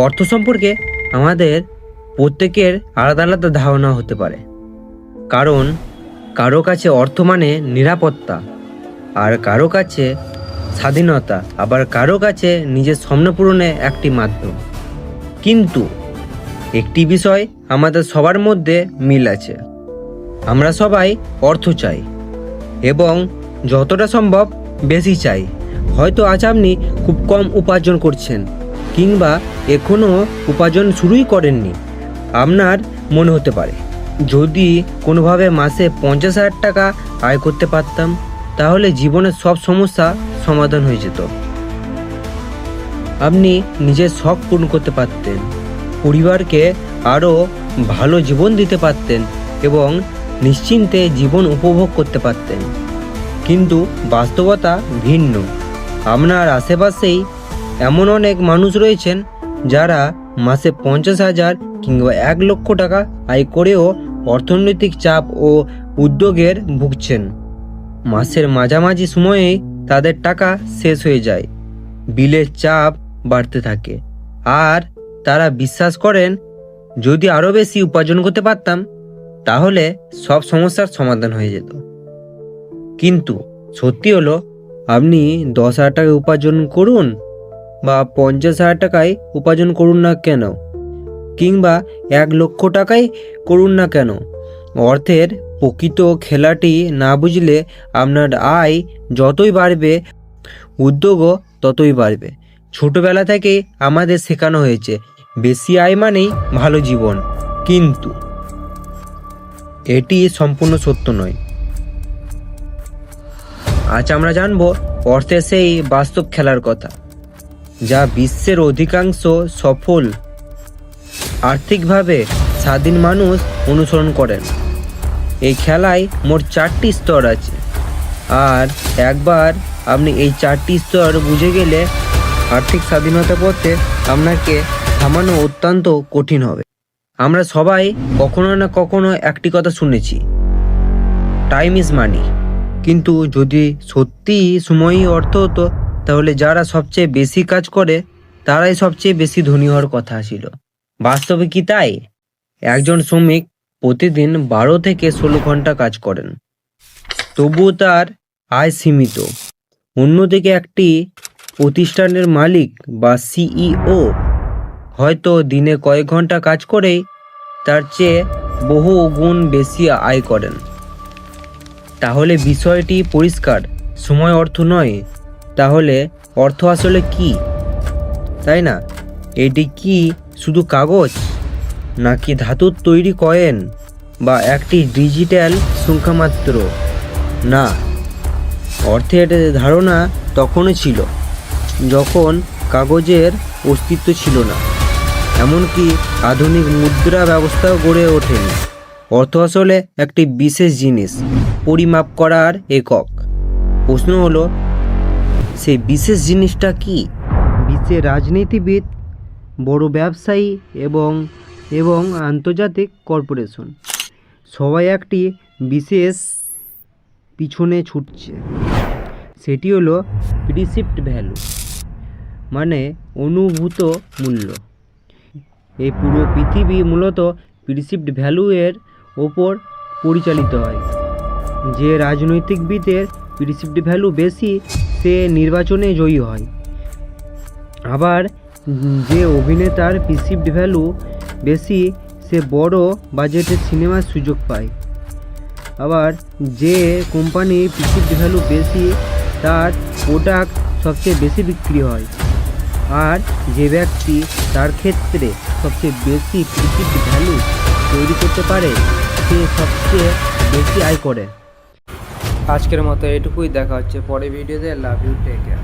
অর্থ সম্পর্কে আমাদের প্রত্যেকের আলাদা আলাদা ধারণা হতে পারে। কারণ কারো কাছে অর্থ মানে নিরাপত্তা, আর কারো কাছে স্বাধীনতা, আবার কারো কাছে নিজের স্বপ্ন পূরণে একটি মাধ্যম। কিন্তু একটি বিষয় আমাদের সবার মধ্যে মিল আছে, আমরা সবাই অর্থ চাই এবং যতটা সম্ভব বেশি চাই। হয়তো আজ আপনি খুব কম উপার্জন করছেন কিংবা এখনও উপার্জন শুরুই করেননি। আপনার মনে হতে পারে যদি কোনোভাবে মাসে 50,000 টাকা আয় করতে পারতাম তাহলে জীবনের সব সমস্যা সমাধান হয়ে যেত। আপনি নিজের শখ পূরণ করতে পারতেন, পরিবারকে আরও ভালো জীবন দিতে পারতেন এবং নিশ্চিন্তে জীবন উপভোগ করতে পারতেন। কিন্তু বাস্তবতা ভিন্ন। আপনার আশেপাশেই এমন অনেক মানুষ রয়েছেন যারা মাসে 50,000 কিংবা 1,00,000 টাকা আয় করেও অর্থনৈতিক চাপ ও উদ্যোগের ভুগছেন। মাসের মাঝামাঝি সময়েই তাদের টাকা শেষ হয়ে যায়, বিলের চাপ বাড়তে থাকে, আর তারা বিশ্বাস করেন যদি আরও বেশি উপার্জন করতে পারতাম তাহলে সব সমস্যার সমাধান হয়ে যেত। কিন্তু সত্যি হলো, আপনি 10,000 টাকা উপার্জন করুন বা 50,000 টাকায় উপার্জন করুন না কেন, কিংবা 1,00,000 টাকাই করুন না কেন, অর্থের প্রকৃত খেলাটি না বুঝলে আপনার আয় যতই বাড়বে উদ্যোগও ততই বাড়বে। ছোটবেলা থেকেই আমাদের শেখানো হয়েছে বেশি আয় মানেই ভালো জীবন, কিন্তু এটি সম্পূর্ণ সত্য নয়। আজ আমরা জানব অর্থের সেই বাস্তব খেলার কথা, যা বিশ্বের অধিকাংশ সফল আর্থিকভাবে স্বাধীন মানুষ অনুসরণ করেন। এই খেলায় মোট 4টি স্তর আছে, আর একবার আপনি এই 4টি স্তর বুঝে গেলে আর্থিক স্বাধীনতা পথে আপনাকে থামানো অত্যন্ত কঠিন হবে। আমরা সবাই কখনো না কখনো একটি কথা শুনেছি, টাইম ইজ মানি। কিন্তু যদি সত্যি সময়ই অর্থ হতো তাহলে যারা সবচেয়ে বেশি কাজ করে তারাই সবচেয়ে বেশি ধনী হওয়ার কথা ছিল। বাস্তবে কি তাই? একজন শ্রমিক প্রতিদিন 12 থেকে 16 ঘন্টা কাজ করেন, তবুও তার আয় সীমিত। অন্যদিকে একটি প্রতিষ্ঠানের মালিক বা সিইও হয়তো দিনে কয়েক ঘন্টা কাজ করেই তার চেয়ে বহু গুণ বেশি আয় করেন। তাহলে বিষয়টি পরিষ্কার, সময় অর্থ নয়। তাহলে অর্থ আসলে কি, তাই না? এটি কি শুধু কাগজ, নাকি ধাতুর তৈরি কয়েন, বা একটি ডিজিটাল সংখ্যা মাত্র? না, অর্থের ধারণা তখনই ছিল যখন কাগজের অস্তিত্ব ছিল না, এমনকি আধুনিক মুদ্রা ব্যবস্থাও গড়ে ওঠেনি। অর্থ আসলে একটি বিশেষ জিনিস, পরিমাপ করার একক। প্রশ্ন হলো, সেই বিশেষ জিনিসটা কি? বিশ্বের রাজনীতিবিদ, বড় ব্যবসায়ী এবং আন্তর্জাতিক কর্পোরেশন সবাই একটি বিশেষ পিছনে ছুটছে। সেটি হলো প্রিসিভড ভ্যালু, মানে অনুভূত মূল্য। এই পুরো পৃথিবী মূলত প্রিসিভড ভ্যালু এর ওপর পরিচালিত হয়। যে রাজনৈতিকবিদের প্রিসিভড ভ্যালু বেশি সে নির্বাচনে জয়ী হয়, আবার যে অভিনেতার প্রিসিভড ভ্যালু বেশি সে বড় বাজেটের সিনেমার সুযোগ পায়, আবার যে কোম্পানির প্রিসিভড ভ্যালু বেশি তার প্রোডাক্ট সবচেয়ে বেশি বিক্রি হয়, আর যে ব্যক্তি তার ক্ষেত্রে সবচেয়ে বেশি প্রিসিভড ভ্যালু তৈরি করতে পারে সে সবচেয়ে বেশি আয় করে। আজকের মতো এটুকুই, দেখা হচ্ছে পরে ভিডিওতে। Love you, take care.